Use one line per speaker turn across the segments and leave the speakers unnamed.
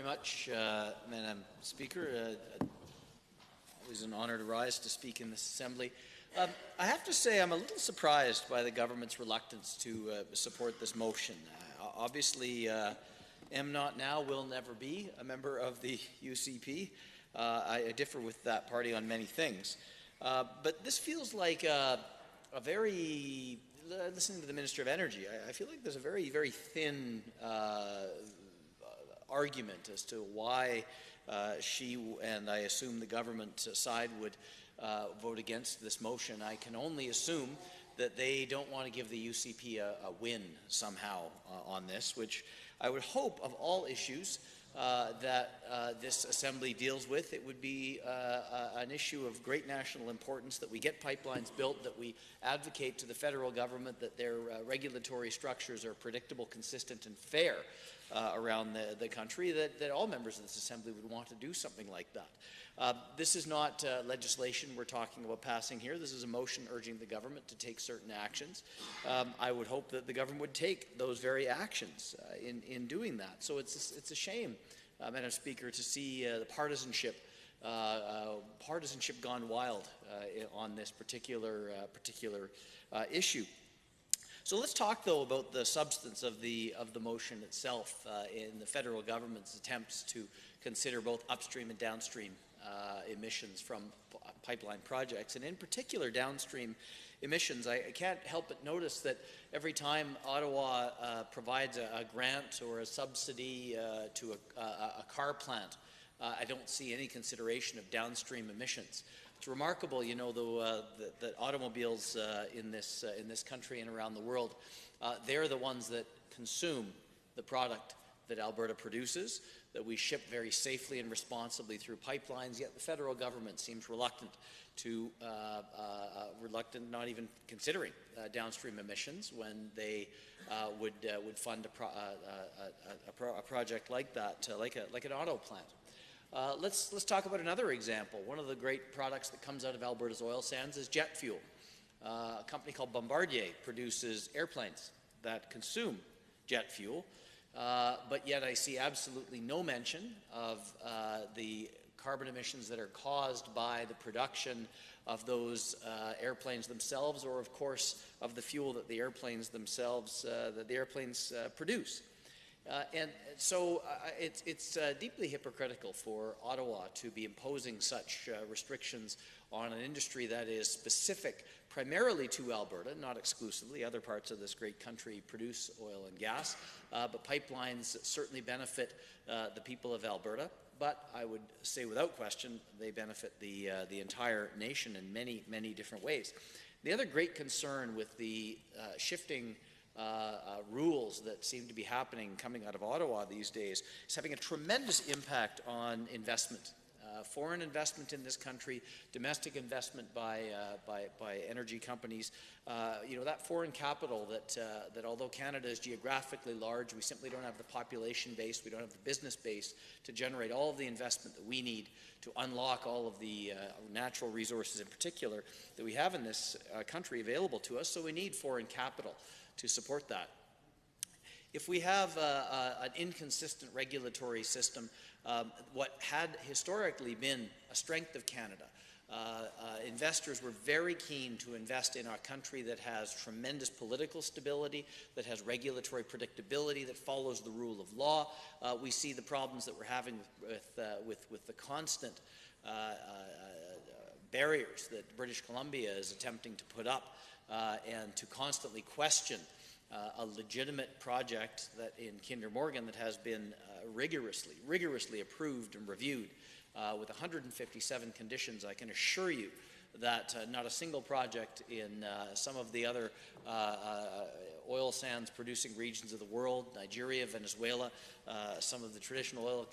very much, Madam Speaker. Always an honor to rise to speak in this Assembly. I have to say I'm a little surprised by the government's reluctance to support this motion. Obviously, am not now, will never be a member of the UCP. I differ with that party on many things. But this feels like a very, listening to the Minister of Energy, I feel like there's a very, very thin argument as to why she and I assume the government side would vote against this motion. I can only assume that they don't want to give the UCP a win somehow on this, which I would hope of all issues that this Assembly deals with, it would be an issue of great national importance that we get pipelines built, that we advocate to the federal government that their regulatory structures are predictable, consistent and fair around the country, that all members of this Assembly would want to do something like that. This is not legislation we're talking about passing here. This is a motion urging the government to take certain actions. I would hope that the government would take those very actions in doing that. So it's a shame, Madam Speaker, to see the partisanship gone wild on this particular issue. So let's talk, though, about the substance of the motion itself in the federal government's attempts to consider both upstream and downstream emissions from pipeline projects, and in particular downstream emissions. I can't help but notice that every time Ottawa provides a grant or a subsidy to a car plant, I don't see any consideration of downstream emissions. It's remarkable, you know, though, that automobiles in this country and around the world, they're the ones that consume the product that Alberta produces, that we ship very safely and responsibly through pipelines, yet the federal government seems reluctant not even considering downstream emissions when they would fund a project like that, like an auto plant. Let's talk about another example. One of the great products that comes out of Alberta's oil sands is jet fuel. A company called Bombardier produces airplanes that consume jet fuel, but yet I see absolutely no mention of the carbon emissions that are caused by the production of those airplanes themselves, or of course of the fuel that the airplanes themselves produce. And so it's deeply hypocritical for Ottawa to be imposing such restrictions on an industry that is specific primarily to Alberta, not exclusively. Other parts of this great country produce oil and gas, but pipelines certainly benefit the people of Alberta. But I would say without question they benefit the entire nation in many, many different ways. The other great concern with the shifting rules that seem to be happening coming out of Ottawa these days is having a tremendous impact on investment. Foreign investment in this country, domestic investment by energy companies. You know, that foreign capital that although Canada is geographically large, we simply don't have the population base, we don't have the business base to generate all of the investment that we need to unlock all of the natural resources in particular that we have in this country available to us, so we need foreign capital to support that. If we have an inconsistent regulatory system, what had historically been a strength of Canada, investors were very keen to invest in a country that has tremendous political stability, that has regulatory predictability, that follows the rule of law. We see the problems that we're having with the constant barriers that British Columbia is attempting to put up and to constantly question a legitimate project that in Kinder Morgan that has been rigorously approved and reviewed with 157 conditions. I can assure you that not a single project in some of the other oil sands producing regions of the world, Nigeria, Venezuela, some of the traditional oil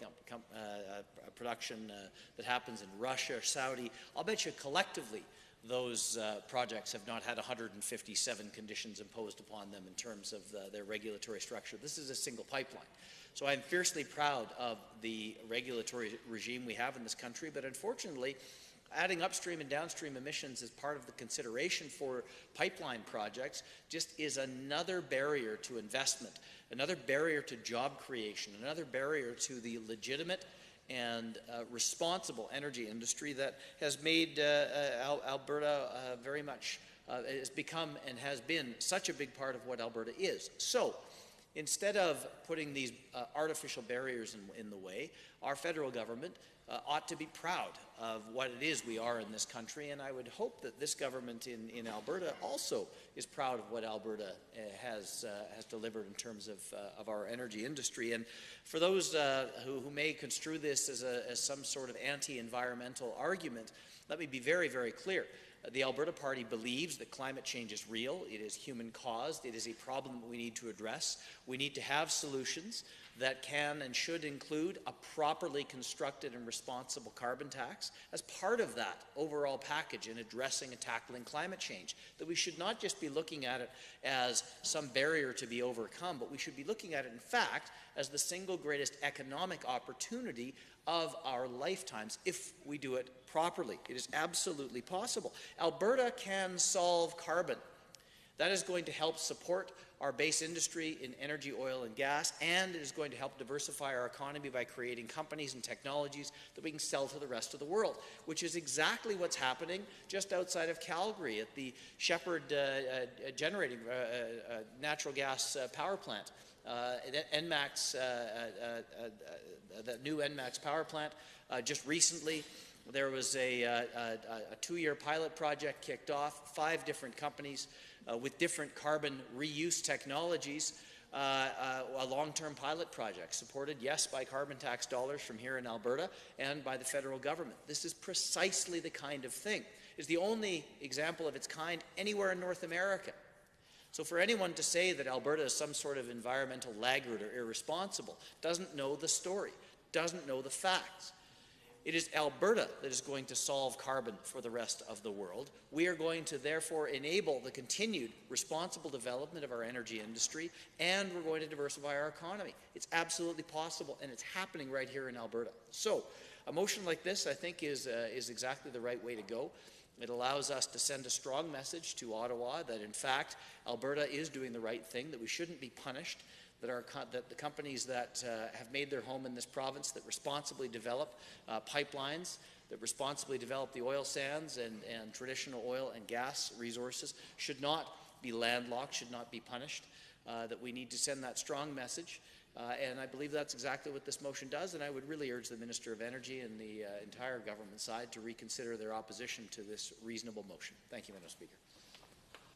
production that happens in Russia, Saudi, I'll bet you collectively those projects have not had 157 conditions imposed upon them in terms of their regulatory structure. This is a single pipeline. So I'm fiercely proud of the regulatory regime we have in this country, but unfortunately, adding upstream and downstream emissions as part of the consideration for pipeline projects just is another barrier to investment, another barrier to job creation, another barrier to the legitimate and responsible energy industry that has made Alberta very much, has become and has been such a big part of what Alberta is. So, instead of putting these artificial barriers in the way, our federal government ought to be proud of what it is we are in this country, and I would hope that this government in Alberta also is proud of what Alberta has delivered in terms of our energy industry. And for those who may construe this as some sort of anti-environmental argument, let me be very, very clear. The Alberta Party believes that climate change is real, it is human-caused, it is a problem that we need to address. We need to have solutions that can and should include a properly constructed and responsible carbon tax as part of that overall package in addressing and tackling climate change. That we should not just be looking at it as some barrier to be overcome, but we should be looking at it, in fact, as the single greatest economic opportunity of our lifetimes if we do it properly. It is absolutely possible. Alberta can solve carbon. That is going to help support our base industry in energy, oil, and gas, and it is going to help diversify our economy by creating companies and technologies that we can sell to the rest of the world, which is exactly what's happening just outside of Calgary at the Shepard generating natural gas power plant. NMAX, the new NMAX power plant. Just recently, there was a 2-year pilot project kicked off, 5 different companies with different carbon reuse technologies, a long-term pilot project supported, yes, by carbon tax dollars from here in Alberta and by the federal government. This is precisely the kind of thing. It's the only example of its kind anywhere in North America. So for anyone to say that Alberta is some sort of environmental laggard or irresponsible doesn't know the story, doesn't know the facts. It is Alberta that is going to solve carbon for the rest of the world. We are going to therefore enable the continued responsible development of our energy industry, and we're going to diversify our economy. It's absolutely possible, and it's happening right here in Alberta. So a motion like this, I think, is exactly the right way to go. It allows us to send a strong message to Ottawa that, in fact, Alberta is doing the right thing, that we shouldn't be punished, that the companies that have made their home in this province, that responsibly develop pipelines, that responsibly develop the oil sands and traditional oil and gas resources should not be landlocked, should not be punished, that we need to send that strong message. And I believe that's exactly what this motion does, and I would really urge the Minister of Energy and the entire government side to reconsider their opposition to this reasonable motion. Thank you, Madam Speaker.